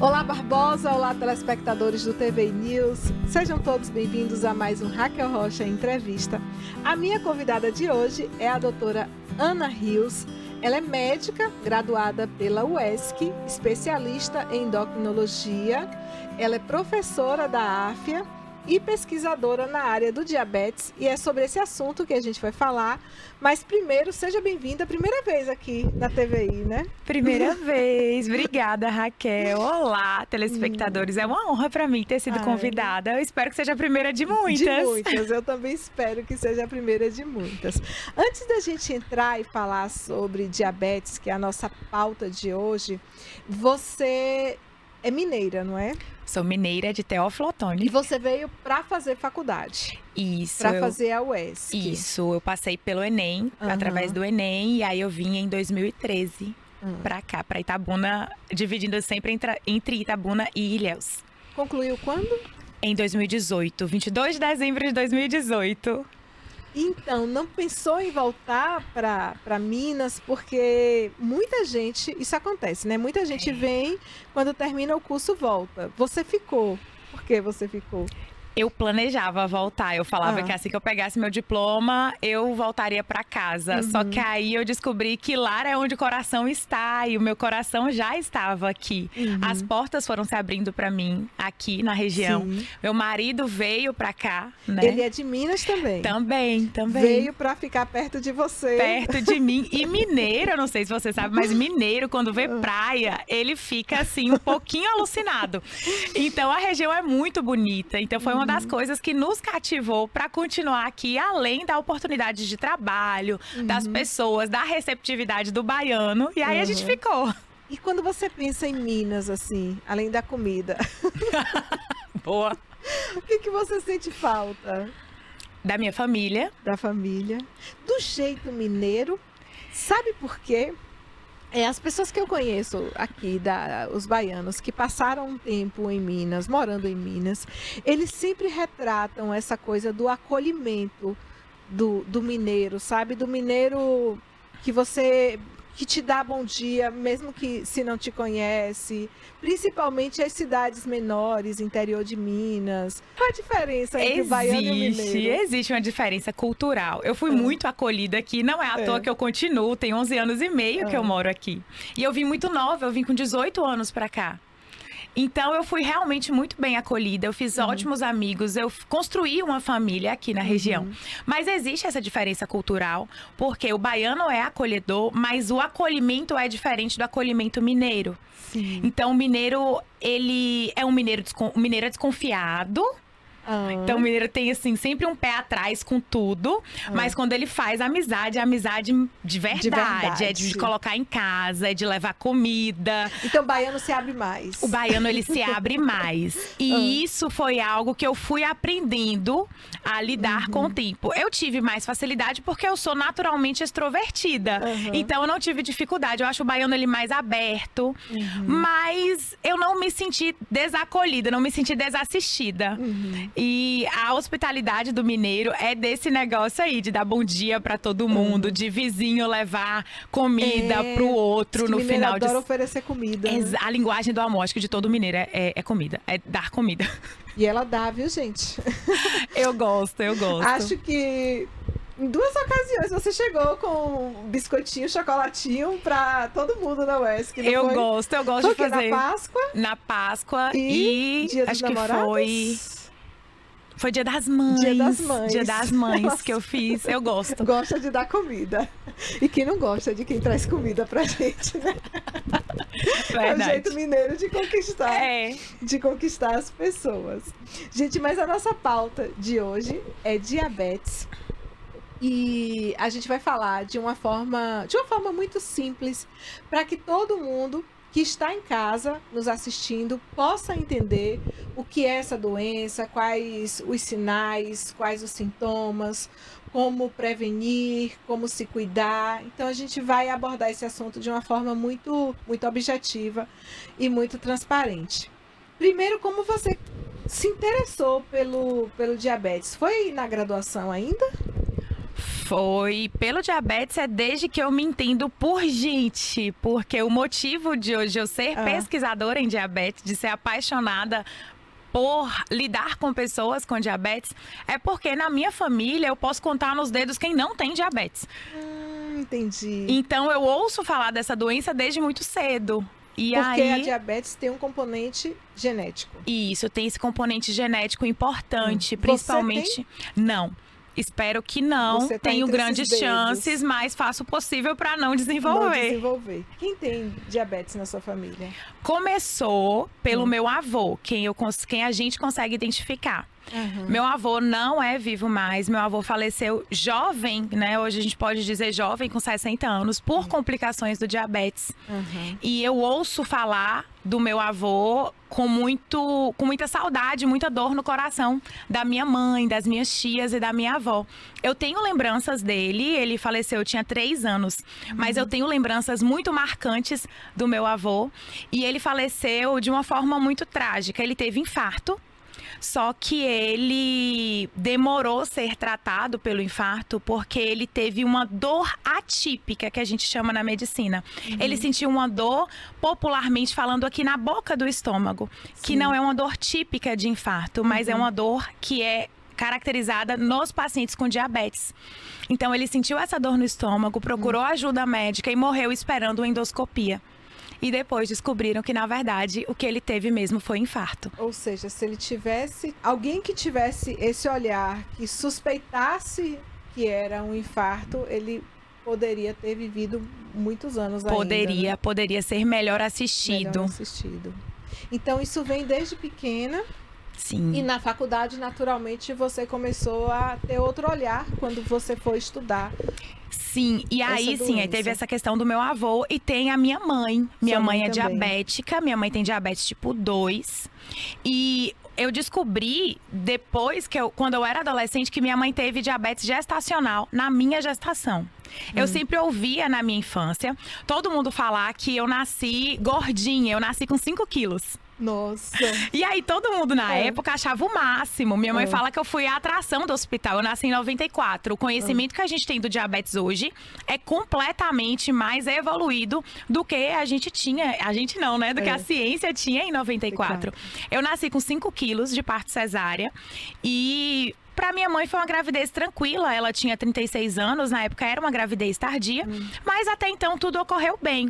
Olá, Barbosa! Olá, telespectadores do TV News. Sejam todos bem-vindos a mais um Raquel Rocha Entrevista. A minha convidada de hoje é a doutora Ana Rios. Ela é médica, graduada pela UESC, especialista em endocrinologia. Ela é professora da AFIA e pesquisadora na área do diabetes. E é sobre esse assunto que a gente vai falar. Mas primeiro, seja bem-vinda, primeira vez aqui na TVI, né? Primeira vez. Obrigada, Raquel. Olá, telespectadores. É uma honra para mim ter sido convidada. Eu espero que seja a primeira de muitas. De muitas. Eu também espero que seja a primeira de muitas. Antes da gente entrar e falar sobre diabetes, que é a nossa pauta de hoje, você é mineira, não é? Sou mineira de Teófilo Otoni. E você veio para fazer faculdade. Isso. Para fazer a UESC. Isso. Eu passei pelo Enem, através do Enem, e aí eu vim em 2013 para cá, para Itabuna, dividindo sempre entre Itabuna e Ilhéus. Concluiu quando? Em 2018, 22 de dezembro de 2018. Então, não pensou em voltar para Minas? Porque muita gente, isso acontece, né? Muita gente vem, quando termina o curso, volta. Você ficou. Por que você ficou? Eu planejava voltar, eu falava que assim que eu pegasse meu diploma, eu voltaria para casa. Só que aí eu descobri que lá é onde o coração está, e o meu coração já estava aqui. As portas foram se abrindo para mim, aqui na região. Sim. Meu marido veio para cá, né? Ele é de Minas também? Também. Veio para ficar perto de você. Perto de mim. E mineiro, eu não sei se você sabe, mas mineiro, quando vê praia, ele fica assim, um pouquinho alucinado. Então, a região é muito bonita. Então, foi uma das coisas que nos cativou para continuar aqui, além da oportunidade de trabalho, das pessoas, da receptividade do baiano. E aí a gente ficou. E quando você pensa em Minas, assim, além da comida? Boa. O que você sente falta? Da minha família. Da família. Do jeito mineiro. Sabe por quê? As pessoas que eu conheço aqui, os baianos, que passaram um tempo em Minas, morando em Minas, eles sempre retratam essa coisa do acolhimento do mineiro, sabe? Do mineiro que te dá bom dia, mesmo que se não te conhece, principalmente as cidades menores, interior de Minas. Qual a diferença entre o baiano e o mineiro? Existe uma diferença cultural. Eu fui muito acolhida aqui, não é à toa que eu continuo, tem 11 anos e meio que eu moro aqui. E eu vim muito nova, eu vim com 18 anos pra cá. Então, eu fui realmente muito bem acolhida, eu fiz ótimos amigos, eu construí uma família aqui na região. Mas existe essa diferença cultural, porque o baiano é acolhedor, mas o acolhimento é diferente do acolhimento mineiro. Sim. Então, o mineiro, ele é um mineiro desconfiado. Então, o mineiro tem, assim, sempre um pé atrás com tudo. Mas quando ele faz amizade, é amizade de verdade. É de colocar em casa, é de levar comida. Então, o baiano se abre mais. O baiano, ele se abre mais. E isso foi algo que eu fui aprendendo a lidar com o tempo. Eu tive mais facilidade porque eu sou naturalmente extrovertida. Então, eu não tive dificuldade. Eu acho o baiano, ele mais aberto. Mas eu não me senti desacolhida, não me senti desassistida. E a hospitalidade do mineiro é desse negócio aí, de dar bom dia pra todo mundo, de vizinho levar comida pro outro no final de... adora oferecer comida. Né? A linguagem do amor, acho que de todo mineiro é comida, é dar comida. E ela dá, viu, gente? Eu gosto. Acho que em 2 ocasiões você chegou com biscoitinho, chocolatinho pra todo mundo na UESC. Eu gosto de fazer. Na Páscoa? Na Páscoa e Dia dos acho Namorados? que foi Dia das Mães. Dia das Mães. Nossa. Que eu fiz. Eu gosto. Gosta de dar comida. E quem não gosta de quem traz comida pra gente, né? Verdade. É o jeito mineiro de conquistar. De conquistar as pessoas. Gente, mas a nossa pauta de hoje é diabetes. E a gente vai falar de uma forma muito simples, para que todo mundo que está em casa nos assistindo possa entender o que é essa doença, quais os sinais, quais os sintomas, como prevenir, como se cuidar. Então a gente vai abordar esse assunto de uma forma muito, muito objetiva e muito transparente. Primeiro, como você se interessou pelo diabetes? Foi na graduação ainda? Foi pelo diabetes, é desde que eu me entendo por gente. Porque o motivo de hoje eu ser pesquisadora em diabetes, de ser apaixonada por lidar com pessoas com diabetes, é porque na minha família eu posso contar nos dedos quem não tem diabetes. Entendi. Então eu ouço falar dessa doença desde muito cedo. E porque aí, a diabetes tem um componente genético. Isso, tem esse componente genético importante, principalmente... Não. Espero que não. Tenho grandes chances, mas faço o possível para não desenvolver. Quem tem diabetes na sua família? Começou pelo meu avô, quem a gente consegue identificar. Meu avô não é vivo mais. Meu avô faleceu jovem, né? Hoje a gente pode dizer jovem, com 60 anos, por complicações do diabetes. E eu ouço falar do meu avô com muita saudade, muita dor no coração da minha mãe, das minhas tias e da minha avó. Eu tenho lembranças dele, ele faleceu, eu tinha 3 anos, mas eu tenho lembranças muito marcantes do meu avô. E ele faleceu de uma forma muito trágica. Ele teve infarto. Só que ele demorou ser tratado pelo infarto porque ele teve uma dor atípica, que a gente chama na medicina. Ele sentiu uma dor, popularmente falando, aqui na boca do estômago, que não é uma dor típica de infarto, mas é uma dor que é caracterizada nos pacientes com diabetes. Então ele sentiu essa dor no estômago, procurou ajuda médica e morreu esperando uma endoscopia. E depois descobriram que, na verdade, o que ele teve mesmo foi infarto. Ou seja, se ele tivesse... Alguém que tivesse esse olhar, que suspeitasse que era um infarto, ele poderia ter vivido muitos anos ainda. Poderia ser melhor assistido. Então, isso vem desde pequena. Sim. E na faculdade, naturalmente, você começou a ter outro olhar quando você foi estudar. Sim, e aí sim, aí teve essa questão do meu avô e tem a minha mãe. Minha mãe é diabética, minha mãe tem diabetes tipo 2. E eu descobri depois, quando eu era adolescente, que minha mãe teve diabetes gestacional na minha gestação. Eu sempre ouvia na minha infância todo mundo falar que eu nasci gordinha, eu nasci com 5 quilos. Nossa! E aí todo mundo na época achava o máximo. Minha mãe fala que eu fui a atração do hospital. Eu nasci em 94. O conhecimento que a gente tem do diabetes hoje é completamente mais evoluído do que a gente tinha. A gente não, né? Do que a ciência tinha em 94. Eu nasci com 5 quilos de parto cesárea e... Para minha mãe foi uma gravidez tranquila, ela tinha 36 anos, na época era uma gravidez tardia, mas até então tudo ocorreu bem.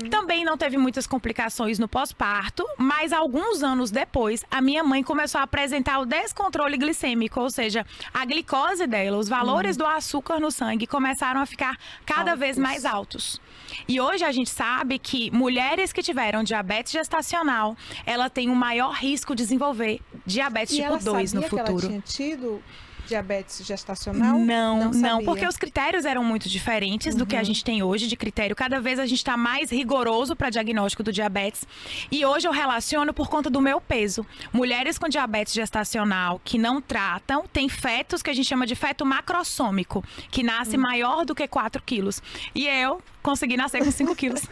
Também não teve muitas complicações no pós-parto, mas alguns anos depois, a minha mãe começou a apresentar o descontrole glicêmico, ou seja, a glicose dela, os valores do açúcar no sangue começaram a ficar cada vez mais altos. E hoje a gente sabe que mulheres que tiveram diabetes gestacional, ela tem um maior risco de desenvolver diabetes tipo 2 no futuro. Que ela tinha tido diabetes gestacional? Não, porque os critérios eram muito diferentes do que a gente tem hoje de critério. Cada vez a gente está mais rigoroso para diagnóstico do diabetes. E hoje eu relaciono por conta do meu peso. Mulheres com diabetes gestacional que não tratam, tem fetos que a gente chama de feto macrossômico, que nasce maior do que 4 quilos. E eu consegui nascer com 5 quilos.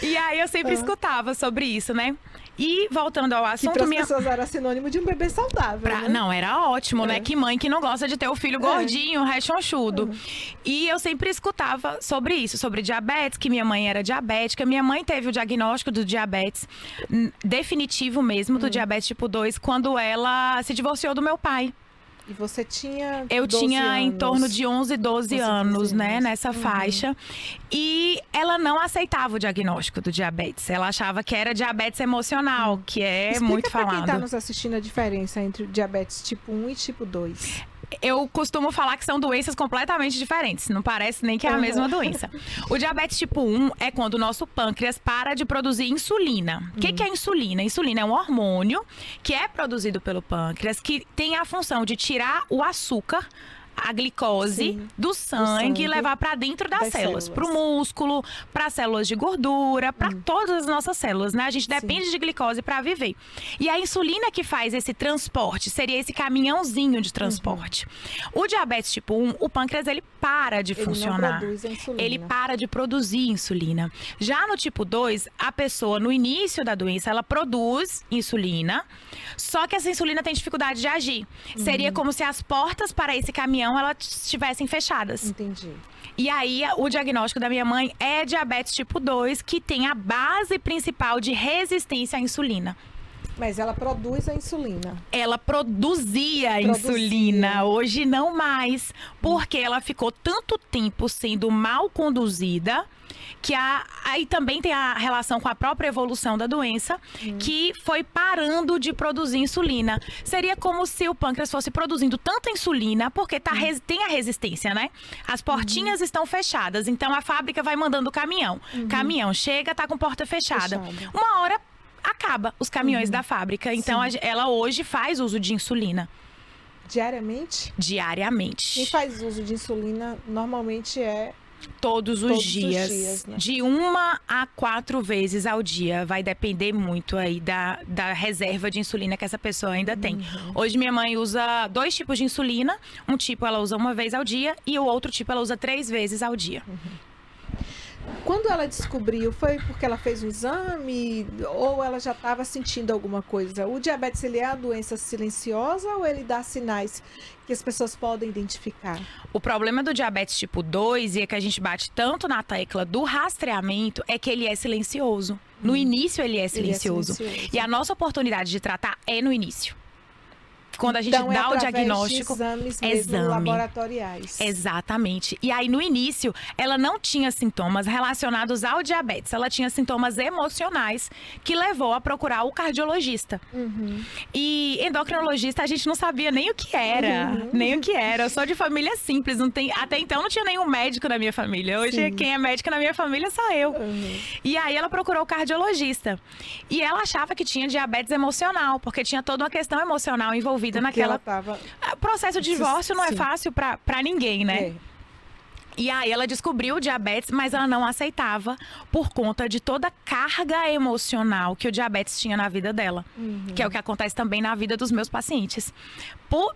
E aí eu sempre escutava sobre isso, né? E voltando ao assunto... Que para as pessoas era sinônimo de um bebê saudável, né? Não, era ótimo, né? Que mãe que não gosta de ter o filho gordinho, rechonchudo. E eu sempre escutava sobre isso, sobre diabetes, que minha mãe era diabética. Minha mãe teve o diagnóstico do diabetes definitivo mesmo, do diabetes tipo 2, quando ela se divorciou do meu pai. E você tinha 12 Eu tinha anos. em torno de 11, 12 anos, né? Nessa faixa. E ela não aceitava o diagnóstico do diabetes. Ela achava que era diabetes emocional, que é muito falado. Explica pra quem tá nos assistindo a diferença entre o diabetes tipo 1 e tipo 2. Eu costumo falar que são doenças completamente diferentes. Não parece nem que é a mesma doença. O diabetes tipo 1 é quando o nosso pâncreas para de produzir insulina. O que é insulina? Insulina é um hormônio que é produzido pelo pâncreas, que tem a função de tirar o açúcar, a glicose do sangue e levar para dentro das células, para o músculo, para células de gordura, para todas as nossas células, né? A gente depende de glicose para viver. E a insulina que faz esse transporte, seria esse caminhãozinho de transporte. O diabetes tipo 1, o pâncreas ele para de funcionar. Não produz a insulina. Ele para de produzir insulina. Já no tipo 2, a pessoa no início da doença, ela produz insulina, só que essa insulina tem dificuldade de agir. Seria como se as portas para esse caminhão caminhão, elas estivessem fechadas. Entendi. E aí, o diagnóstico da minha mãe é diabetes tipo 2, que tem a base principal de resistência à insulina. Mas ela produz a insulina. Ela produzia insulina, hoje não mais, porque ela ficou tanto tempo sendo mal conduzida, que aí também tem a relação com a própria evolução da doença, que foi parando de produzir insulina. Seria como se o pâncreas fosse produzindo tanta insulina, porque tem a resistência, né? As portinhas estão fechadas, então a fábrica vai mandando o caminhão. Caminhão chega, tá com porta fechada. Uma hora acaba os caminhões da fábrica. Então, ela hoje faz uso de insulina. Diariamente? Diariamente. Quem faz uso de insulina normalmente é... Todos os dias, né? De 1 a 4 vezes ao dia. Vai depender muito aí da reserva de insulina que essa pessoa ainda tem. Hoje minha mãe usa 2 tipos de insulina. Um tipo ela usa 1 vez ao dia e o outro tipo ela usa 3 vezes ao dia. Quando ela descobriu, foi porque ela fez um exame ou ela já estava sentindo alguma coisa? O diabetes, ele é a doença silenciosa ou ele dá sinais que as pessoas podem identificar? O problema do diabetes tipo 2, e é que a gente bate tanto na tecla do rastreamento, é que ele é silencioso. No início ele é silencioso. E a nossa oportunidade de tratar é no início. Quando a gente então, dá o diagnóstico, de exames mesmo laboratoriais. Exatamente. E aí, no início, ela não tinha sintomas relacionados ao diabetes. Ela tinha sintomas emocionais que levou a procurar o cardiologista. E endocrinologista, a gente não sabia nem o que era. Nem o que era. Eu sou de família simples. Até então, não tinha nenhum médico na minha família. Hoje, quem é médica na minha família sou eu. E aí, ela procurou o cardiologista. E ela achava que tinha diabetes emocional, porque tinha toda uma questão emocional envolvida naquela... O processo de divórcio não é fácil pra ninguém, né? E aí ela descobriu o diabetes, mas ela não aceitava por conta de toda a carga emocional que o diabetes tinha na vida dela. Que é o que acontece também na vida dos meus pacientes.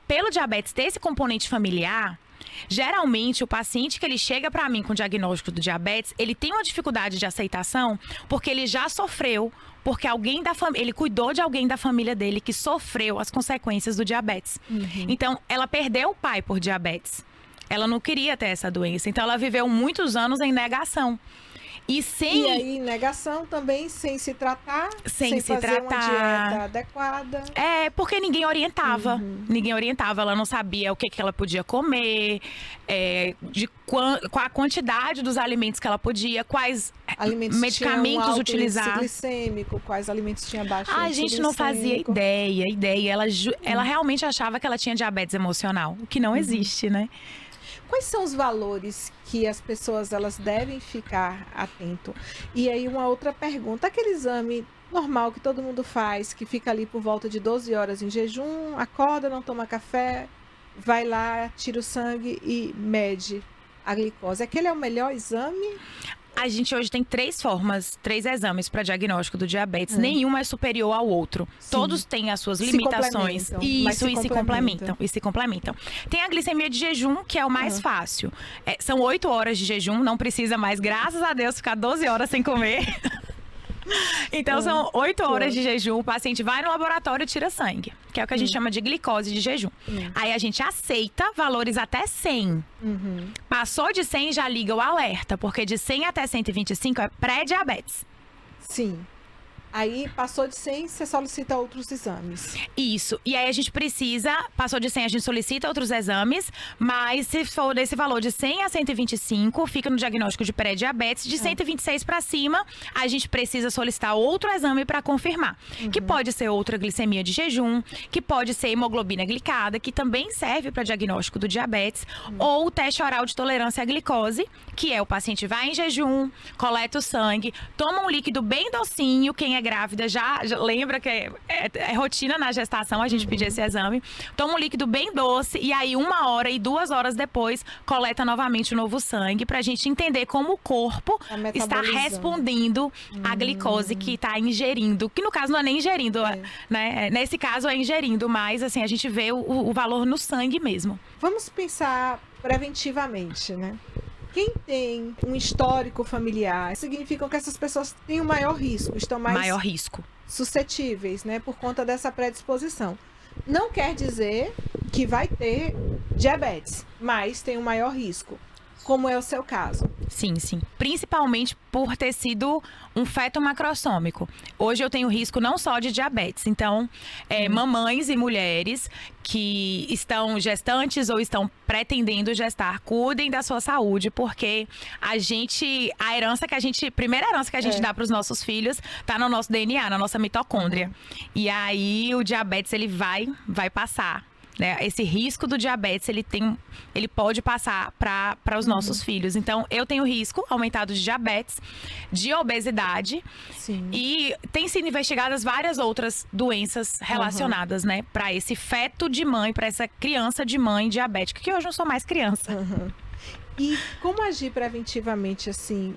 Pelo diabetes ter esse componente familiar, geralmente o paciente que ele chega para mim com o diagnóstico do diabetes, ele tem uma dificuldade de aceitação porque ele já sofreu, porque alguém da família, ele cuidou de alguém da família dele que sofreu as consequências do diabetes. Então, ela perdeu o pai por diabetes. Ela não queria ter essa doença, então ela viveu muitos anos em negação. E aí, negação também, sem se tratar, sem fazer uma dieta adequada. Porque ninguém orientava. Ninguém orientava, ela não sabia o que ela podia comer, qual a quantidade dos alimentos que ela podia, quais medicamentos utilizar. Índice glicêmico, quais alimentos tinha baixo índice glicêmico. A gente não fazia ideia. Ela realmente achava que ela tinha diabetes emocional, o que não existe, né? Quais são os valores que as pessoas elas devem ficar atento? E aí uma outra pergunta, aquele exame normal que todo mundo faz, que fica ali por volta de 12 horas em jejum, acorda, não toma café, vai lá, tira o sangue e mede a glicose. Aquele é o melhor exame? A gente hoje tem 3 exames para diagnóstico do diabetes. Nenhum é superior ao outro. Todos têm as suas limitações. E se complementam. Tem a glicemia de jejum, que é o mais fácil. São 8 horas de jejum, não precisa mais, graças a Deus, ficar 12 horas sem comer. Então, são 8 horas de jejum, o paciente vai no laboratório e tira sangue, que é o que a gente chama de glicose de jejum. Aí a gente aceita valores até 100. Passou de 100, já liga o alerta, porque de 100 até 125 é pré-diabetes. Sim. Aí, passou de 100, você solicita outros exames. Isso. E aí, a gente passou de 100, a gente solicita outros exames, mas se for desse valor de 100 a 125, fica no diagnóstico de pré-diabetes. De 126 para cima, a gente precisa solicitar outro exame para confirmar. Que pode ser outra glicemia de jejum, que pode ser hemoglobina glicada, que também serve para diagnóstico do diabetes, ou o teste oral de tolerância à glicose, que é o paciente vai em jejum, coleta o sangue, toma um líquido bem docinho, quem é grávida já lembra que é rotina na gestação a gente pedir esse exame. Toma um líquido bem doce e aí 1 hora e 2 horas depois coleta novamente o novo sangue pra gente entender como o corpo está respondendo à glicose que está ingerindo. Que no caso não é nem ingerindo, né? Nesse caso é ingerindo, mas assim, a gente vê o valor no sangue mesmo. Vamos pensar preventivamente, né? Quem tem um histórico familiar, significa que essas pessoas têm um maior risco, estão mais suscetíveis, né, por conta dessa predisposição. Não quer dizer que vai ter diabetes, mas tem um maior risco, como é o seu caso. Sim, sim. Principalmente por ter sido um feto macrossômico. Hoje eu tenho risco não só de diabetes. Então, mamães e mulheres que estão gestantes ou estão pretendendo gestar, cuidem da sua saúde, porque primeira herança que a gente dá para os nossos filhos tá no nosso DNA, na nossa mitocôndria. E aí o diabetes, ele vai passar. Né? Esse risco do diabetes, ele pode passar para os nossos filhos. Então, eu tenho risco aumentado de diabetes, de obesidade. Sim. E tem sido investigadas várias outras doenças relacionadas, né? Para esse feto de mãe, para essa criança de mãe diabética, que hoje não sou mais criança. E como agir preventivamente, assim?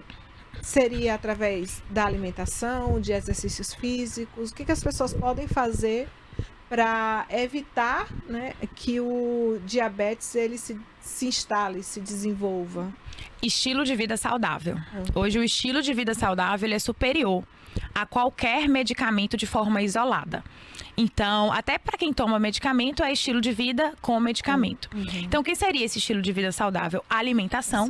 Seria através da alimentação, de exercícios físicos? O que as pessoas podem fazer para evitar, né, que o diabetes ele se instale, se desenvolva? Estilo de vida saudável. Hoje o estilo de vida saudável ele é superior a qualquer medicamento de forma isolada. Então, até para quem toma medicamento, é estilo de vida com medicamento. Então, o que seria esse estilo de vida saudável? A alimentação.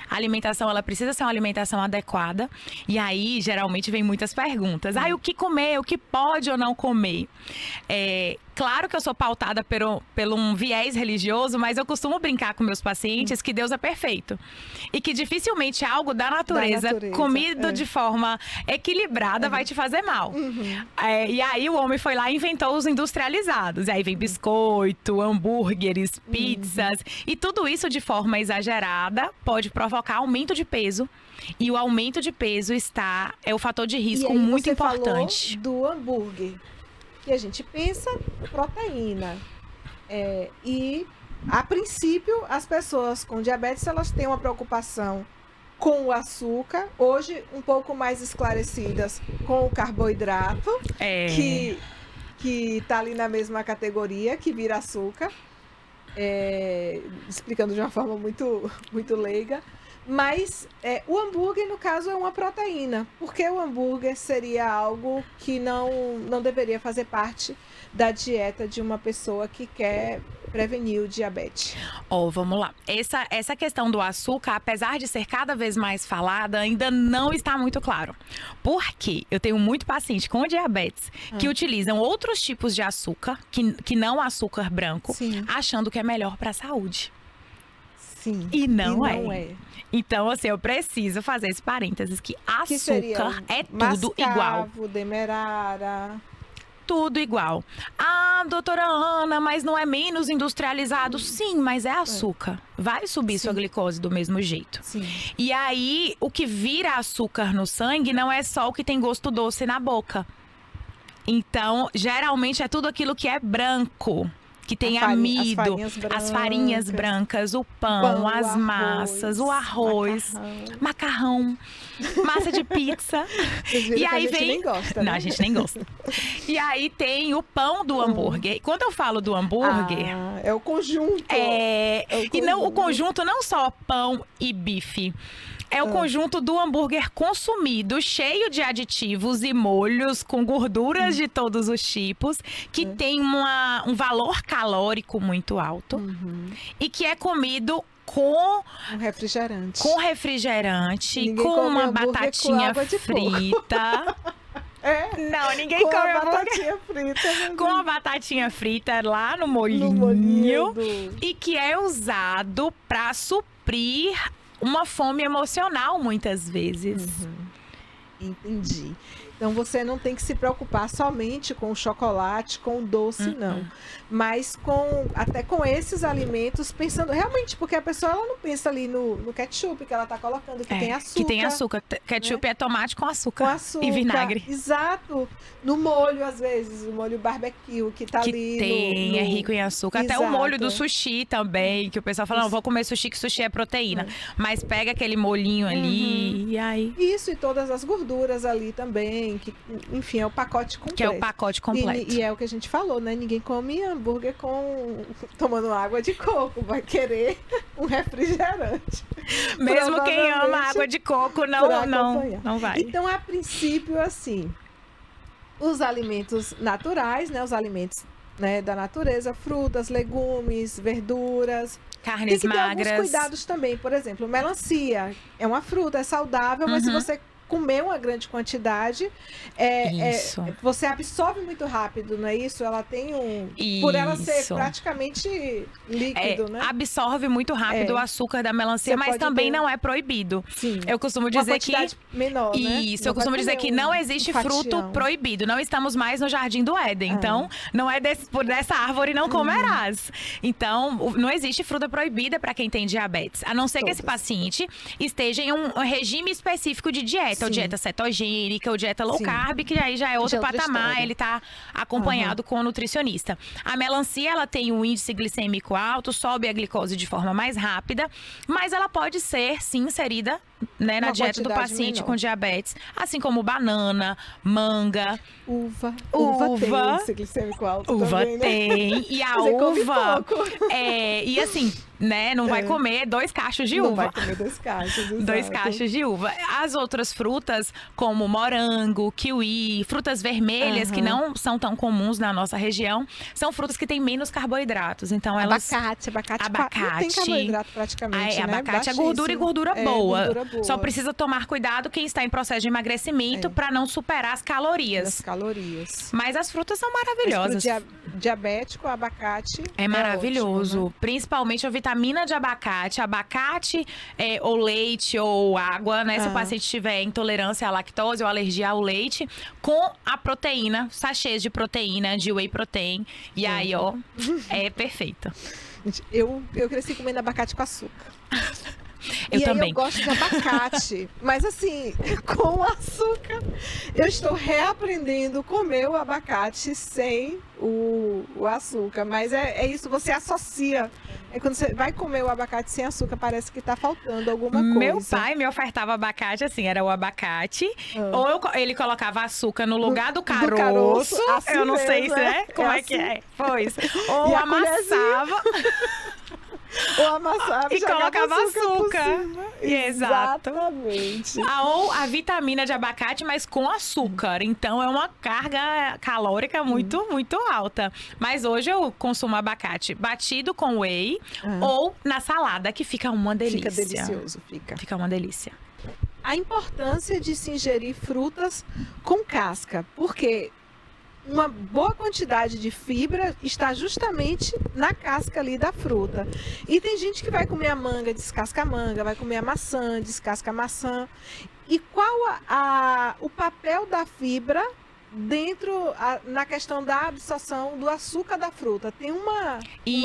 A alimentação, ela precisa ser uma alimentação adequada. E aí, geralmente, vem muitas perguntas. O que comer? O que pode ou não comer? Claro que eu sou pautada pelo um viés religioso, mas eu costumo brincar com meus pacientes que Deus é perfeito. E que dificilmente algo da natureza comido de forma equilibrada vai te fazer mal. E aí o homem foi lá e inventou os industrializados. E aí vem biscoito, hambúrgueres, pizzas. E tudo isso de forma exagerada pode provocar aumento de peso. E o aumento de peso é o fator de risco muito importante. Falou do hambúrguer. E a gente pensa proteína. E, a princípio, as pessoas com diabetes, elas têm uma preocupação com o açúcar. Hoje, um pouco mais esclarecidas com o carboidrato, que está ali na mesma categoria, que vira açúcar. Explicando de uma forma muito, muito leiga. Mas o hambúrguer, no caso, é uma proteína. Porque o hambúrguer seria algo que não deveria fazer parte da dieta de uma pessoa que quer prevenir o diabetes. Vamos lá. Essa questão do açúcar, apesar de ser cada vez mais falada, ainda não está muito claro. Porque eu tenho muito paciente com diabetes que utilizam outros tipos de açúcar, que não açúcar branco, achando que é melhor para a saúde. Sim. E não é. Então, assim, eu preciso fazer esse parênteses que açúcar é tudo igual. Demerara. Tudo igual. Doutora Ana, mas não é menos industrializado? Sim, mas é açúcar. Vai subir sua glicose do mesmo jeito. Sim. E aí, o que vira açúcar no sangue não é só o que tem gosto doce na boca. Então, geralmente é tudo aquilo que é branco. Que tem amido, as farinhas brancas, o pão, as massas, o arroz, macarrão, massa de pizza. E aí a gente nem gosta, né? Não, a gente nem gosta. E aí tem o pão do hambúrguer. Quando eu falo do hambúrguer... é o conjunto. E não, o conjunto não só pão e bife. É o conjunto do hambúrguer consumido, cheio de aditivos e molhos, com gorduras de todos os tipos, que tem um valor calórico muito alto e que é comido com refrigerante. Com refrigerante, com uma batatinha frita. Não, ninguém come batatinha frita. Com a batatinha frita lá no molhinho. E que é usado para suprir uma fome emocional, muitas vezes. Entendi. Então, você não tem que se preocupar somente com o chocolate, com o doce, não. Mas até com esses alimentos, pensando realmente, porque a pessoa ela não pensa ali no ketchup que ela está colocando, que tem açúcar. Que tem açúcar. Ketchup é tomate com açúcar. Com açúcar. E vinagre. Exato. No molho, às vezes, o molho barbecue, que tá ali. É rico em açúcar. Exato. Até o molho do sushi também, que o pessoal fala, não, vou comer sushi, que sushi é proteína. Mas pega aquele molhinho ali e aí... Isso, e todas as gorduras ali também, que, enfim, é o pacote completo. Que é o pacote completo. E é o que a gente falou, né? Ninguém come hambúrguer tomando água de coco, vai querer um refrigerante. Mesmo quem ama água de coco não vai. Então, a princípio, assim, os alimentos naturais, né? Os alimentos né, da natureza, frutas, legumes, verduras. Carnes Tem que magras. ter alguns cuidados também. Por exemplo, melancia é uma fruta, é saudável, mas se você comer uma grande quantidade, você absorve muito rápido, não é isso? Ela tem por ela ser praticamente líquido, né? Absorve muito rápido o açúcar da melancia, mas também não é proibido. Sim. Eu costumo dizer que menor, né? Isso, eu costumo dizer que não existe fruto proibido. Não estamos mais no Jardim do Éden. Então, não é por dessa árvore não comerás. Então, não existe fruta proibida para quem tem diabetes, a não ser que esse paciente esteja em um regime específico de dieta. Ou dieta cetogênica, ou dieta low carb, que aí já é outro patamar, história. Ele está acompanhado com o nutricionista. A melancia, ela tem um índice glicêmico alto, sobe a glicose de forma mais rápida, mas ela pode ser, sim, inserida, né, na dieta do paciente com diabetes, assim como banana, manga, uva tem índice glicêmico alto também, né? Tem, e a uva e assim, né, não vai comer 2 cachos de uva. Não vai comer 2 cachos, exato. 2 cachos de uva. As outras frutas, como morango, kiwi, frutas vermelhas, que não são tão comuns na nossa região, são frutas que têm menos carboidratos. Então, abacate não tem carboidrato praticamente, né? Abacate é gordura e gordura boa. Só precisa tomar cuidado quem está em processo de emagrecimento para não superar as calorias. Mas as frutas são maravilhosas. Mas pro diabético, o abacate é maravilhoso. Ótimo, né? Principalmente a vitamina de abacate. Abacate ou leite ou água, né? Se o paciente tiver intolerância à lactose ou alergia ao leite, com a proteína, sachês de proteína, de whey protein. E aí, ó, é perfeito. Eu cresci comendo abacate com açúcar. Eu também. Eu gosto de abacate, mas assim, com açúcar. Eu estou reaprendendo a comer o abacate sem o açúcar, mas é isso, você associa. Quando você vai comer o abacate sem açúcar, parece que tá faltando alguma coisa. Meu pai me ofertava abacate, assim, era o abacate, ou ele colocava açúcar no lugar do caroço. Assim eu não sei se como é que é. Pois. Ou amassava. Ou amassava e colocava açúcar. Exato. Exatamente. Ou a vitamina de abacate, mas com açúcar. Então é uma carga calórica muito, muito alta. Mas hoje eu consumo abacate batido com whey ou na salada, que fica uma delícia. Fica delicioso, Fica uma delícia. A importância de se ingerir frutas com casca, porque uma boa quantidade de fibra está justamente na casca ali da fruta. E tem gente que vai comer a manga, descasca a manga, vai comer a maçã, descasca a maçã. E qual o papel da fibra na questão da absorção do açúcar da fruta? Tem uma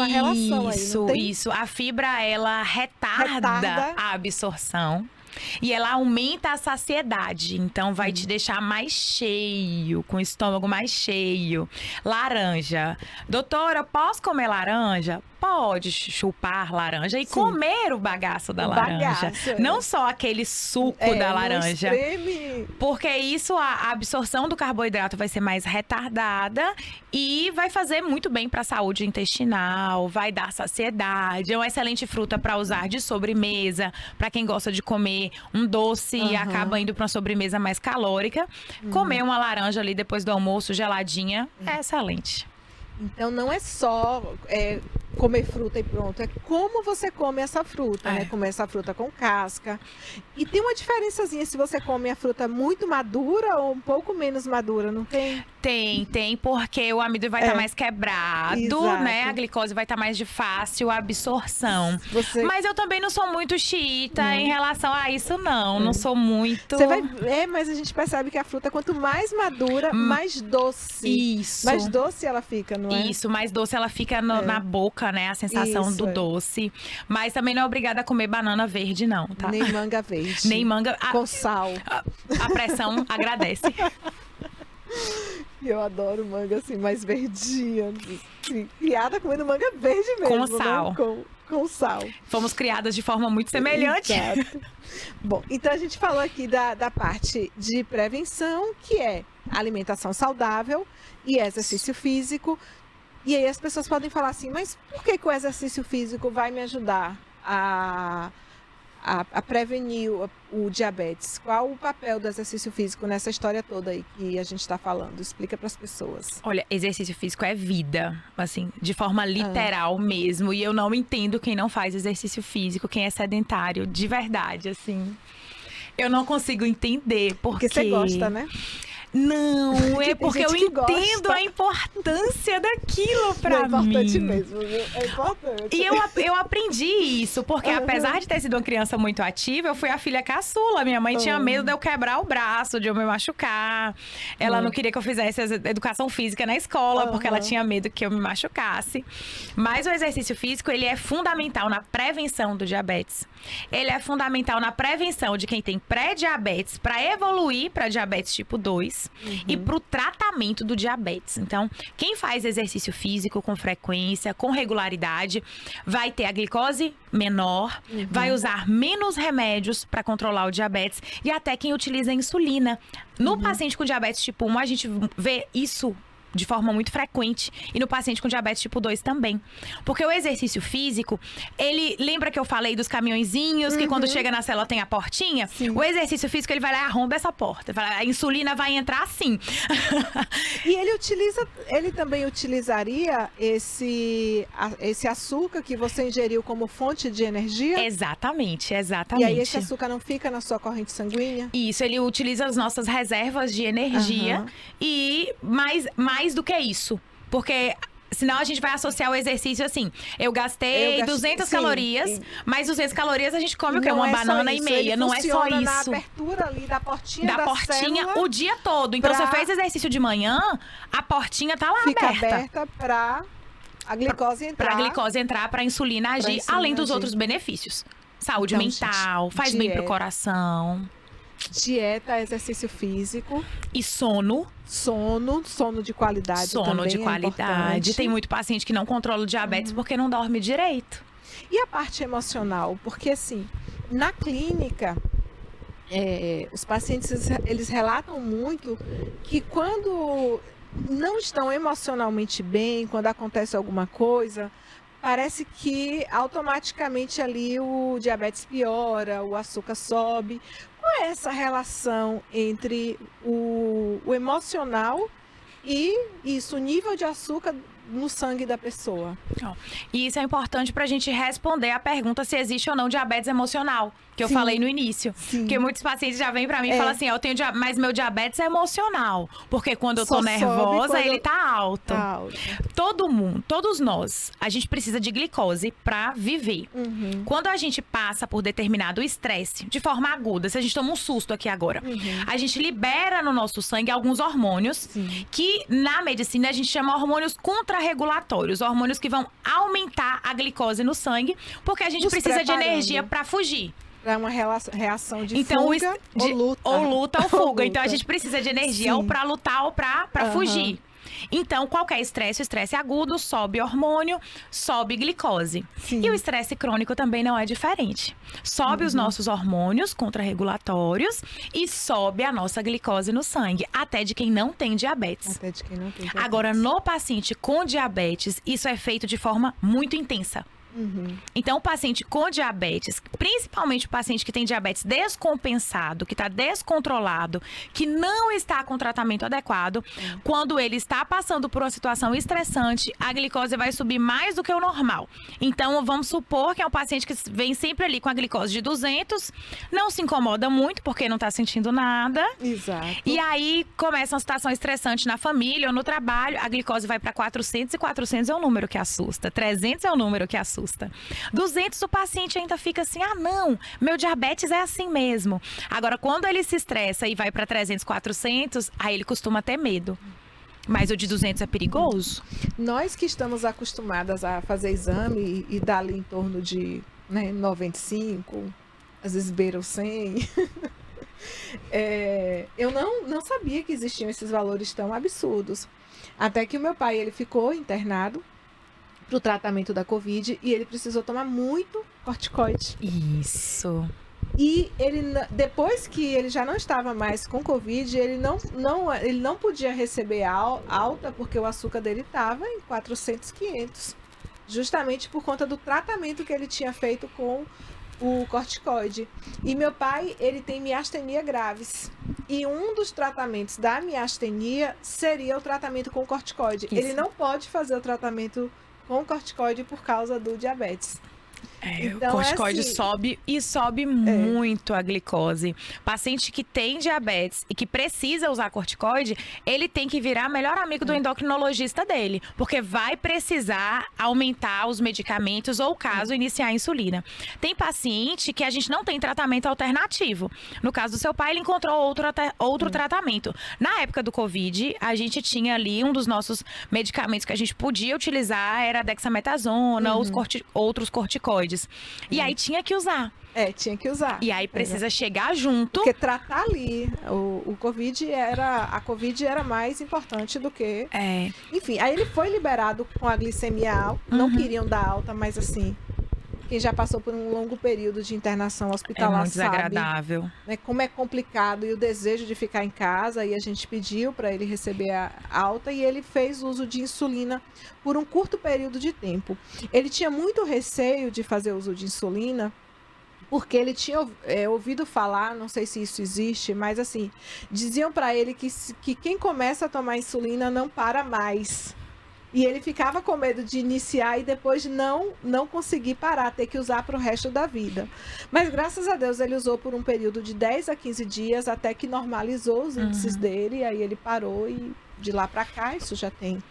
relação aí, não tem? Isso. A fibra, ela retarda a absorção. E ela aumenta a saciedade, então vai te deixar mais cheio, com o estômago mais cheio. Laranja. Doutora, posso comer laranja? Pode chupar laranja e comer o bagaço da laranja. Não só aquele suco da laranja. Porque isso, a absorção do carboidrato vai ser mais retardada e vai fazer muito bem para a saúde intestinal, vai dar saciedade. É uma excelente fruta para usar de sobremesa, para quem gosta de comer um doce e acaba indo para uma sobremesa mais calórica. Comer uma laranja ali depois do almoço, geladinha, é excelente. Então não é só comer fruta e pronto, é como você come essa fruta, né? Comer essa fruta com casca. E tem uma diferençazinha se você come a fruta muito madura ou um pouco menos madura, não tem? Tem, porque o amido vai estar mais quebrado, né? A glicose vai estar mais de fácil absorção. Mas eu também não sou muito xiita em relação a isso, não sou muito... mas a gente percebe que a fruta, quanto mais madura, mais doce. Isso. Mais doce ela fica, não é? Isso, mais doce ela fica na boca, né? A sensação do doce. Mas também não é obrigada a comer banana verde, não, tá? Nem manga verde. Nem manga... Com sal. A pressão agradece. Eu adoro manga assim, mais verdinha. Criada comendo manga verde mesmo. Com sal. Né? Com sal. Fomos criadas de forma muito semelhante. Exato. Bom, então a gente falou aqui da parte de prevenção, que é alimentação saudável e exercício físico. E aí as pessoas podem falar assim, mas por que o exercício físico vai me ajudar a a prevenir o diabetes? Qual o papel do exercício físico nessa história toda aí que a gente está falando? Explica para as pessoas. Olha, exercício físico é vida, assim, de forma literal mesmo. E eu não entendo quem não faz exercício físico, quem é sedentário, de verdade, assim. Eu não consigo entender porque você gosta, né? Não, é porque eu entendo a importância daquilo pra mim. É importante mesmo, é importante. E eu aprendi isso, porque apesar de ter sido uma criança muito ativa, eu fui a filha caçula. Minha mãe tinha medo de eu quebrar o braço, de eu me machucar. Ela não queria que eu fizesse educação física na escola, porque ela tinha medo que eu me machucasse. Mas o exercício físico, ele é fundamental na prevenção do diabetes. Ele é fundamental na prevenção de quem tem pré-diabetes, para evoluir para diabetes tipo 2. E para o tratamento do diabetes. Então, quem faz exercício físico com frequência, com regularidade, vai ter a glicose menor, vai usar menos remédios para controlar o diabetes e até quem utiliza a insulina. No paciente com diabetes tipo 1, a gente vê isso de forma muito frequente. E no paciente com diabetes tipo 2 também. Porque o exercício físico, ele... Lembra que eu falei dos caminhõezinhos, que quando chega na célula tem a portinha? Sim. O exercício físico, ele vai lá e arromba essa porta. A insulina vai entrar assim. E ele também utilizaria esse açúcar que você ingeriu como fonte de energia? Exatamente. E aí esse açúcar não fica na sua corrente sanguínea? Isso, ele utiliza as nossas reservas de energia e mais do que isso, porque senão a gente vai associar o exercício assim, eu gastei 200 calorias, mas 200 calorias a gente come o quê? Uma banana e meia, não é só isso. Na abertura ali da portinha da célula, o dia todo. Então você fez exercício de manhã, a portinha tá lá fica aberta para a glicose entrar, para a insulina agir, além dos outros benefícios. Saúde mental, faz bem pro coração. Dieta, exercício físico. E sono. Sono de qualidade também. Sono de qualidade. Tem muito paciente que não controla o diabetes porque não dorme direito. E a parte emocional? Porque, assim, na clínica, os pacientes, eles relatam muito que quando não estão emocionalmente bem, quando acontece alguma coisa, parece que automaticamente ali o diabetes piora, o açúcar sobe. Qual é essa relação entre o emocional e isso, o nível de açúcar no sangue da pessoa? E isso é importante para a gente responder a pergunta se existe ou não diabetes emocional, que eu falei no início. Sim. Porque muitos pacientes já vêm para mim e falam assim, eu tenho mas meu diabetes é emocional, porque quando eu tô nervosa, ele tá alto. Todo mundo, todos nós, a gente precisa de glicose para viver. Quando a gente passa por determinado estresse, de forma aguda, se a gente toma um susto aqui agora, a gente libera no nosso sangue alguns hormônios que na medicina a gente chama hormônios contrarregulatórios, hormônios que vão aumentar a glicose no sangue, porque a gente precisa de energia para fugir. É uma reação de fuga ou luta. Ou luta ou fuga. Então, a gente precisa de energia ou para lutar ou para fugir. Então, qualquer estresse, o estresse agudo, sobe hormônio, sobe glicose. Sim. E o estresse crônico também não é diferente. Sobe os nossos hormônios contrarregulatórios e sobe a nossa glicose no sangue, até de quem não tem diabetes. Até de quem não tem diabetes. Agora, no paciente com diabetes, isso é feito de forma muito intensa. Então, o paciente com diabetes, principalmente o paciente que tem diabetes descompensado, que está descontrolado, que não está com tratamento adequado, quando ele está passando por uma situação estressante, a glicose vai subir mais do que o normal. Então, vamos supor que é um paciente que vem sempre ali com a glicose de 200, não se incomoda muito porque não está sentindo nada. Exato. E aí, começa uma situação estressante na família ou no trabalho, a glicose vai para 400 e 400 é o número que assusta, 300 é o número que assusta. 200, o paciente ainda fica assim, não, meu diabetes é assim mesmo. Agora, quando ele se estressa e vai para 300, 400, aí ele costuma ter medo. Mas o de 200 é perigoso? Nós que estamos acostumadas a fazer exame e dar ali em torno de 95, às vezes beira o 100... eu não sabia que existiam esses valores tão absurdos. Até que o meu pai, ele ficou internado para o tratamento da Covid e ele precisou tomar muito corticoide. Isso. E ele, depois que ele já não estava mais com Covid, ele não podia receber alta porque o açúcar dele estava em 400, 500. Justamente por conta do tratamento que ele tinha feito com o corticoide. E meu pai, ele tem miastenia graves. E um dos tratamentos da miastenia seria o tratamento com corticoide. Isso. Ele não pode fazer o tratamento com corticoide por causa do diabetes. Então, o corticoide sobe muito a glicose. Paciente que tem diabetes e que precisa usar corticoide, ele tem que virar melhor amigo do endocrinologista dele, porque vai precisar aumentar os medicamentos ou, caso, iniciar a insulina. Tem paciente que a gente não tem tratamento alternativo. No caso do seu pai, ele encontrou outro tratamento. Na época do Covid, a gente tinha ali um dos nossos medicamentos que a gente podia utilizar, era a dexametasona, outros corticoides. E aí tinha que usar. Tinha que usar. E aí precisa chegar junto. Porque tratar ali a Covid era mais importante do que... Enfim, aí ele foi liberado com a glicemia alta. Não queriam dar alta, mas assim, quem já passou por um longo período de internação hospitalar muito desagradável. Sabe, né, como é complicado e o desejo de ficar em casa. E a gente pediu para ele receber a alta e ele fez uso de insulina por um curto período de tempo. Ele tinha muito receio de fazer uso de insulina, porque ele tinha ouvido falar, não sei se isso existe, mas assim, diziam para ele que quem começa a tomar insulina não para mais. E ele ficava com medo de iniciar e depois não conseguir parar, ter que usar para o resto da vida. Mas graças a Deus ele usou por um período de 10 a 15 dias até que normalizou os índices dele, aí ele parou e de lá para cá, isso já tem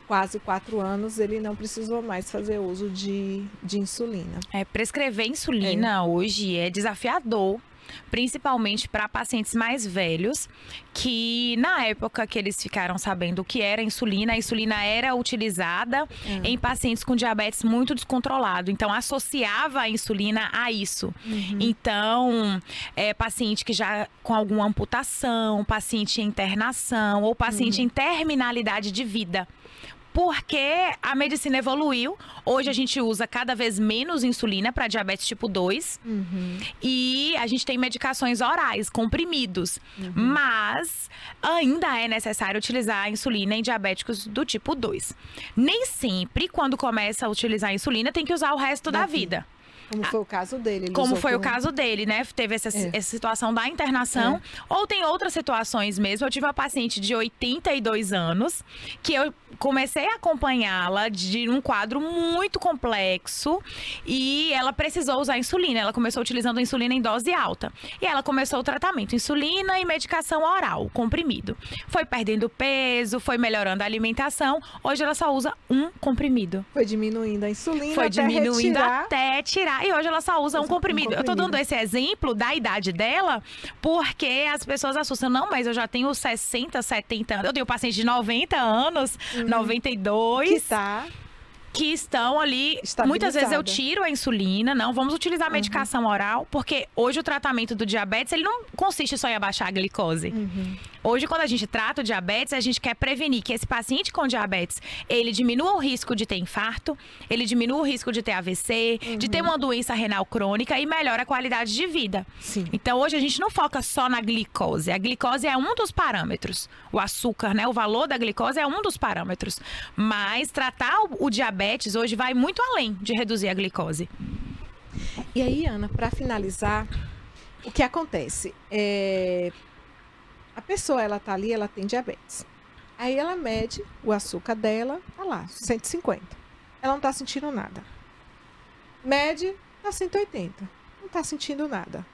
quase 4 anos, ele não precisou mais fazer uso de insulina. Prescrever insulina hoje é desafiador, principalmente para pacientes mais velhos, que na época que eles ficaram sabendo o que era a insulina era utilizada em pacientes com diabetes muito descontrolado. Então, associava a insulina a isso. Então, paciente que já com alguma amputação, paciente em internação ou paciente em terminalidade de vida. Porque a medicina evoluiu. Hoje a gente usa cada vez menos insulina para diabetes tipo 2. E a gente tem medicações orais, comprimidos. Mas ainda é necessário utilizar a insulina em diabéticos do tipo 2. Nem sempre, quando começa a utilizar a insulina, tem que usar o resto da vida. Como foi o caso dele. Como foi o caso dele, né? Teve essa situação da internação. Ou tem outras situações mesmo. Eu tive uma paciente de 82 anos que eu comecei a acompanhá-la de um quadro muito complexo e ela precisou usar insulina. Ela começou utilizando insulina em dose alta. E ela começou o tratamento, insulina e medicação oral, comprimido. Foi perdendo peso, foi melhorando a alimentação. Hoje ela só usa um comprimido. Foi diminuindo a insulina Foi diminuindo até tirar. E hoje ela só usa um comprimido. Eu tô dando esse exemplo da idade dela, porque as pessoas assustam. Não, mas eu já tenho 60, 70 anos. Eu tenho paciente de 90 anos, 92. Que estão ali. Muitas vezes eu tiro a insulina, não, vamos utilizar a medicação oral, porque hoje o tratamento do diabetes, ele não consiste só em abaixar a glicose. Hoje, quando a gente trata o diabetes, a gente quer prevenir que esse paciente com diabetes, ele diminua o risco de ter infarto, ele diminua o risco de ter AVC, de ter uma doença renal crônica e melhora a qualidade de vida. Então, hoje a gente não foca só na glicose. A glicose é um dos parâmetros. O açúcar, né? O valor da glicose é um dos parâmetros. Mas tratar o diabetes hoje vai muito além de reduzir a glicose. E aí, Ana, para finalizar, o que acontece? A pessoa, ela tá ali, ela tem diabetes. Aí ela mede o açúcar dela, tá lá, 150. Ela não tá sentindo nada. Mede, tá 180. Não tá sentindo nada.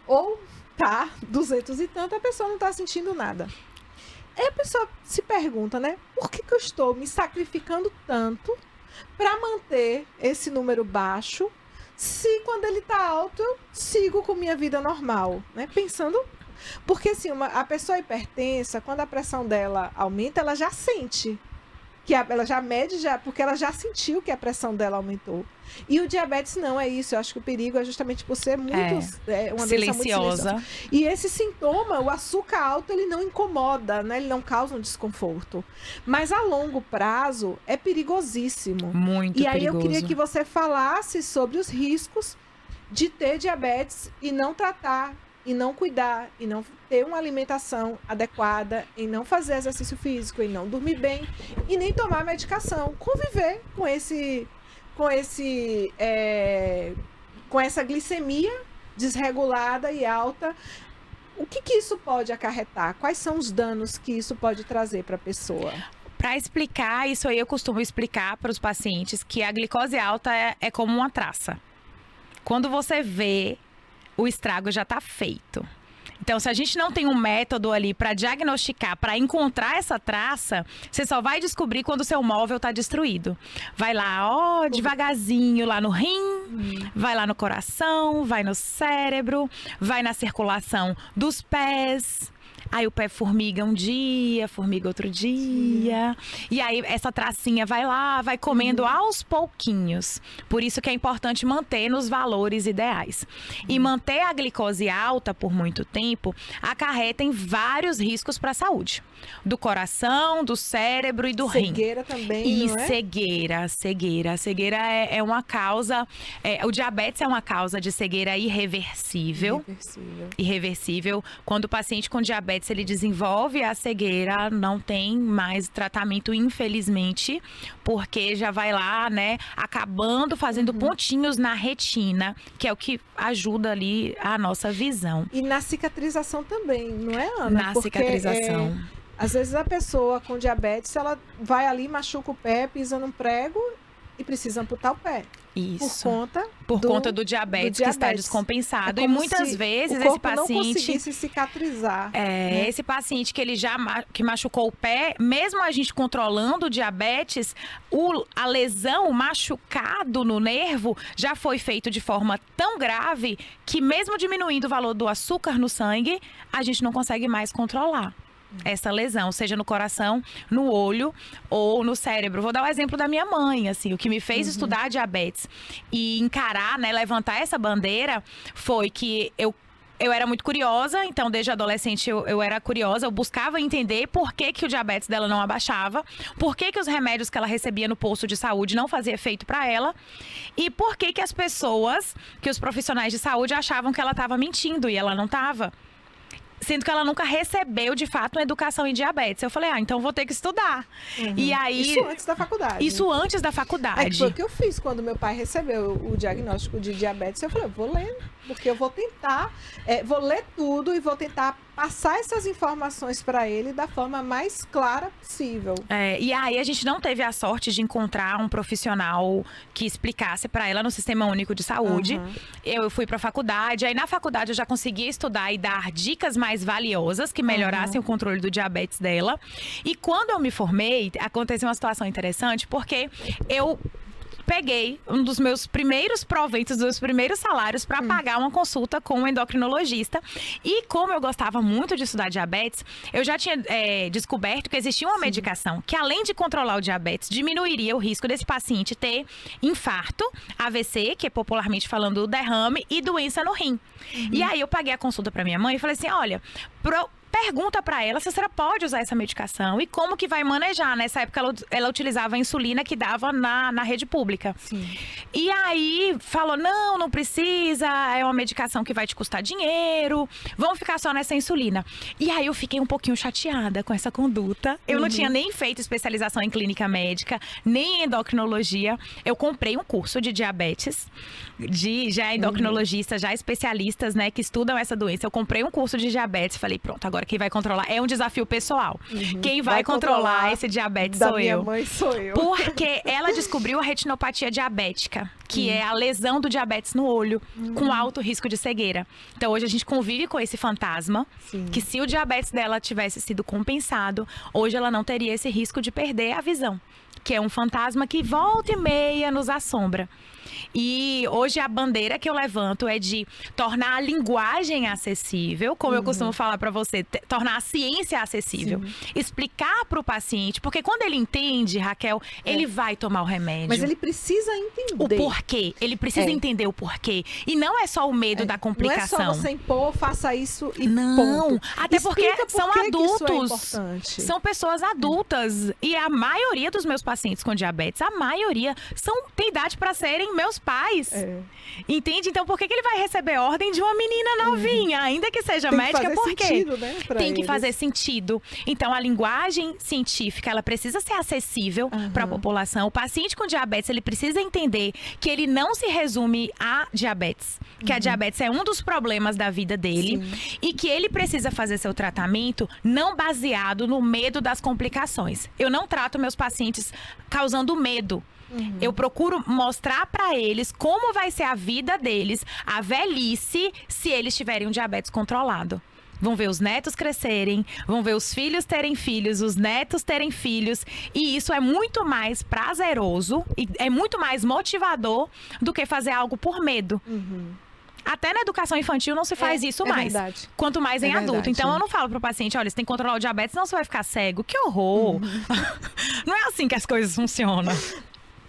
Ou tá 200 e tanto, a pessoa não tá sentindo nada. Aí a pessoa se pergunta, né? Por que eu estou me sacrificando tanto para manter esse número baixo, se quando ele tá alto eu sigo com minha vida normal, né? Pensando... Porque assim, a pessoa hipertensa, quando a pressão dela aumenta, ela já sente. Ela já mede, porque ela já sentiu que a pressão dela aumentou. E o diabetes não é isso. Eu acho que o perigo é justamente por ser uma doença muito silenciosa. E esse sintoma, o açúcar alto, ele não incomoda, né? Ele não causa um desconforto. Mas a longo prazo é perigosíssimo. Muito perigoso. E aí eu queria que você falasse sobre os riscos de ter diabetes e não tratar, e não cuidar, e não ter uma alimentação adequada, e não fazer exercício físico, e não dormir bem, e nem tomar medicação. Conviver com com essa glicemia desregulada e alta. O que isso pode acarretar? Quais são os danos que isso pode trazer para a pessoa? Para explicar, isso aí eu costumo explicar para os pacientes que a glicose alta é como uma traça. Quando você vê, o estrago já está feito. Então, se a gente não tem um método ali para diagnosticar, para encontrar essa traça, você só vai descobrir quando o seu móvel está destruído. Vai lá, devagarzinho, lá no rim, vai lá no coração, vai no cérebro, vai na circulação dos pés. Aí o pé formiga um dia, formiga outro dia. E aí essa tracinha vai lá, vai comendo aos pouquinhos. Por isso que é importante manter nos valores ideais. E manter a glicose alta por muito tempo acarreta em vários riscos para a saúde. Do coração, do cérebro e do rim. Cegueira também, E não é? cegueira. Cegueira é uma causa... o diabetes é uma causa de cegueira irreversível. Irreversível. Quando o paciente com diabetes ele desenvolve a cegueira, não tem mais tratamento, infelizmente, porque já vai lá, né, acabando fazendo pontinhos na retina, que é o que ajuda ali a nossa visão. E na cicatrização também, não é, Ana? Na Porque, cicatrização. Às vezes a pessoa com diabetes, ela vai ali, machuca o pé, pisa num prego e precisa amputar o pé. Isso. Por conta do diabetes que está descompensado. E muitas vezes o corpo esse paciente não conseguisse cicatrizar. Né? Esse paciente que ele que machucou o pé, mesmo a gente controlando o diabetes, a lesão, o machucado no nervo já foi feito de forma tão grave que mesmo diminuindo o valor do açúcar no sangue, a gente não consegue mais controlar essa lesão, seja no coração, no olho ou no cérebro. Vou dar o exemplo da minha mãe, assim, o que me fez estudar diabetes e encarar, né, levantar essa bandeira foi que eu era muito curiosa, então desde adolescente eu era curiosa, eu buscava entender por que o diabetes dela não abaixava, por que os remédios que ela recebia no posto de saúde não faziam efeito para ela e por que as pessoas, que os profissionais de saúde achavam que ela estava mentindo e ela não estava. Sendo que ela nunca recebeu, de fato, uma educação em diabetes. Eu falei, então vou ter que estudar. E aí... Isso antes da faculdade. Isso antes da faculdade. Foi o que eu fiz quando meu pai recebeu o diagnóstico de diabetes. Eu falei, vou ler, porque eu vou tentar, vou ler tudo e vou tentar passar essas informações para ele da forma mais clara possível. E aí a gente não teve a sorte de encontrar um profissional que explicasse para ela no Sistema Único de Saúde. Eu fui para a faculdade, aí na faculdade eu já conseguia estudar e dar dicas mais valiosas que melhorassem o controle do diabetes dela. E quando eu me formei, aconteceu uma situação interessante, porque eu peguei um dos meus primeiros proventos, dos meus primeiros salários para pagar uma consulta com um endocrinologista. E como eu gostava muito de estudar diabetes, eu já tinha descoberto que existia uma medicação que, além de controlar o diabetes, diminuiria o risco desse paciente ter infarto, AVC, que é popularmente falando o derrame, e doença no rim. E aí eu paguei a consulta para minha mãe e falei assim, olha, pergunta para ela se a senhora pode usar essa medicação e como que vai manejar. Nessa época ela utilizava a insulina que dava na rede pública. Sim. E aí falou, não precisa, é uma medicação que vai te custar dinheiro, vamos ficar só nessa insulina. E aí eu fiquei um pouquinho chateada com essa conduta. Eu não tinha nem feito especialização em clínica médica, nem em endocrinologia. Eu comprei um curso de diabetes, de já endocrinologistas, já especialistas, né, que estudam essa doença. Eu comprei um curso de diabetes e falei, pronto, agora quem vai controlar é um desafio pessoal. Quem vai controlar esse diabetes sou eu. Minha mãe sou eu. Porque ela descobriu a retinopatia diabética, que é a lesão do diabetes no olho, com alto risco de cegueira. Então hoje a gente convive com esse fantasma, que se o diabetes dela tivesse sido compensado, hoje ela não teria esse risco de perder a visão, que é um fantasma que volta e meia nos assombra. E hoje a bandeira que eu levanto é de tornar a linguagem acessível, como eu costumo falar para você, tornar a ciência acessível. Explicar para o paciente, porque quando ele entende, Raquel, ele vai tomar o remédio. Mas ele precisa entender. O porquê. Ele precisa entender o porquê. E não é só o medo da complicação. Não é só você impor, faça isso e não. ponto. Até porque Explica são por que adultos. Que isso é importante. São pessoas adultas. E a maioria dos meus pacientes pacientes com diabetes, a maioria tem idade para serem meus pais. Entende? Então, por que ele vai receber ordem de uma menina novinha, ainda que seja médica? Por quê? Sentido, né, tem que fazer sentido. Então, a linguagem científica, ela precisa ser acessível para a população. O paciente com diabetes, ele precisa entender que ele não se resume a diabetes, que a diabetes é um dos problemas da vida dele. Sim. E que ele precisa fazer seu tratamento não baseado no medo das complicações. Eu não trato meus pacientes causando medo. Eu procuro mostrar para eles como vai ser a vida deles, a velhice, se eles tiverem um diabetes controlado. Vão ver os netos crescerem, vão ver os filhos terem filhos, os netos terem filhos. E isso é muito mais prazeroso e é muito mais motivador do que fazer algo por medo. Até na educação infantil não se faz isso mais. Verdade. Quanto mais em adulto. Então eu não falo pro paciente, olha, você tem que controlar o diabetes, senão você vai ficar cego. Que horror! Não é assim que as coisas funcionam.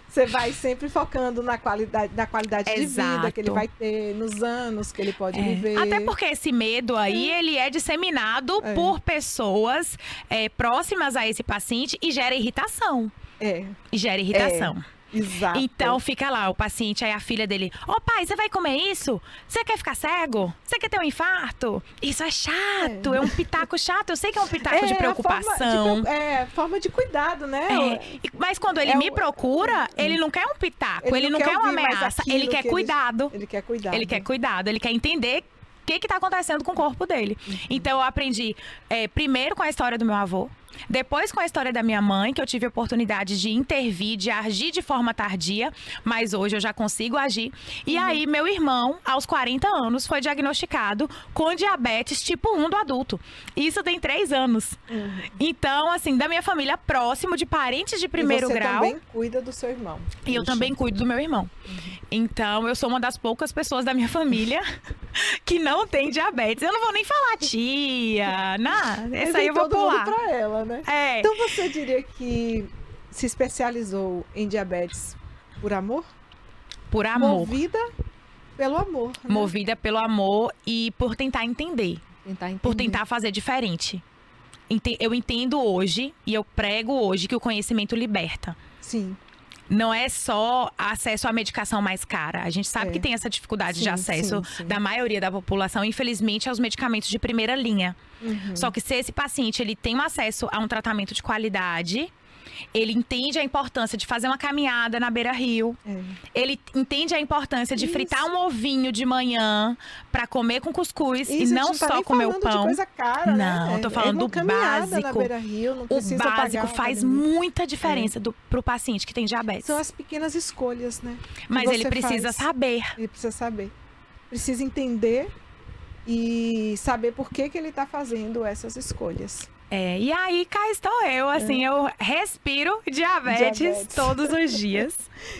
Você vai sempre focando na qualidade de vida que ele vai ter, nos anos que ele pode viver. Até porque esse medo aí, ele é disseminado por pessoas próximas a esse paciente e gera irritação. E gera irritação. Exato. Então fica lá, o paciente, aí a filha dele, pai, você vai comer isso? Você quer ficar cego? Você quer ter um infarto? Isso é chato, é um pitaco chato. Eu sei que é um pitaco de preocupação. Forma de cuidado, né? Mas quando ele me procura, ele não quer um pitaco, ele não quer uma ameaça, ele quer cuidado. Ele quer cuidado. Ele quer cuidado, ele quer entender o que está acontecendo com o corpo dele. Então eu aprendi primeiro com a história do meu avô, depois com a história da minha mãe, que eu tive a oportunidade de intervir, de agir de forma tardia, mas hoje eu já consigo agir. E aí, meu irmão, aos 40 anos, foi diagnosticado com diabetes tipo 1 do adulto. Isso tem 3 anos. Então, assim, da minha família próximo, de parentes de primeiro grau. Você também cuida do seu irmão. E eu também cuido do meu irmão. Então, eu sou uma das poucas pessoas da minha família que não tem diabetes. Eu não vou nem falar tia, essa aí eu vou pular. Pra ela, né? Então você diria que se especializou em diabetes por amor? Por amor. Movida pelo amor. Né? Movida pelo amor e por tentar entender. Por tentar fazer diferente. Eu entendo hoje e eu prego hoje que o conhecimento liberta. Sim. Não é só acesso à medicação mais cara. A gente sabe que tem essa dificuldade de acesso da maioria da população, infelizmente, aos medicamentos de primeira linha. Só que se esse paciente ele tem um acesso a um tratamento de qualidade, ele entende a importância de fazer uma caminhada na beira-rio. Ele entende a importância de fritar um ovinho de manhã para comer com cuscuz e não só comer o pão. De coisa cara, não, eu tô falando do básico. Na beira-rio, não precisa o básico faz muita diferença pro paciente que tem diabetes. São as pequenas escolhas, né? Mas ele precisa saber. Ele precisa saber. Precisa entender e saber por que ele tá fazendo essas escolhas. E aí cá estou eu, assim, eu respiro diabetes todos os dias.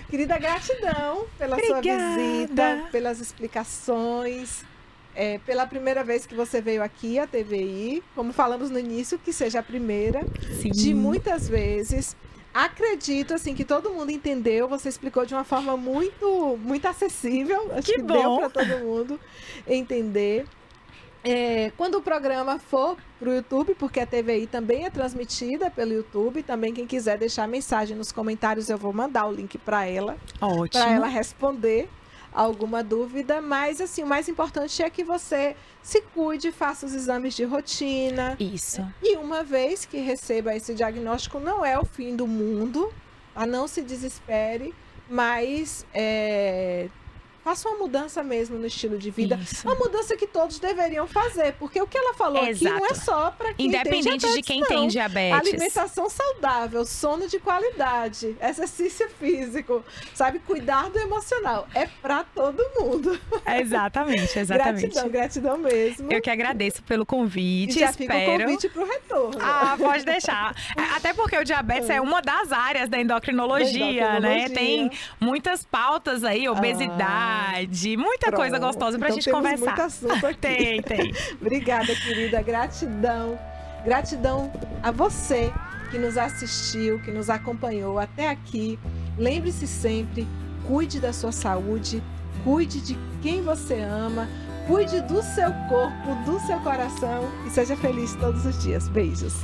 Querida, gratidão pela sua visita, pelas explicações. Pela primeira vez que você veio aqui à TVI, como falamos no início, que seja a primeira de muitas vezes. Acredito, assim, que todo mundo entendeu. Você explicou de uma forma muito, muito acessível. Acho que deu para todo mundo entender. Quando o programa for para o YouTube, porque a TVI também é transmitida pelo YouTube, também quem quiser deixar mensagem nos comentários, eu vou mandar o link para ela. Ótimo. Para ela responder alguma dúvida. Mas, assim, o mais importante é que você se cuide, faça os exames de rotina. Isso. E uma vez que receba esse diagnóstico, não é o fim do mundo, não se desespere, mas faça uma mudança mesmo no estilo de vida. Isso. Uma mudança que todos deveriam fazer, porque o que ela falou aqui não é só para quem independente tem diabetes, de quem tem diabetes. Alimentação saudável, sono de qualidade, exercício físico, sabe? Cuidar do emocional. É para todo mundo. Exatamente. Gratidão mesmo. Eu que agradeço pelo convite. E já fica o convite pro retorno. Pode deixar. Até porque o diabetes é uma das áreas da endocrinologia, né? Tem muitas pautas aí, obesidade, muita coisa gostosa pra gente conversar. Muito assunto aqui. Tem. Obrigada, querida. Gratidão. Gratidão a você que nos assistiu, que nos acompanhou até aqui. Lembre-se sempre, cuide da sua saúde, cuide de quem você ama, cuide do seu corpo, do seu coração e seja feliz todos os dias. Beijos.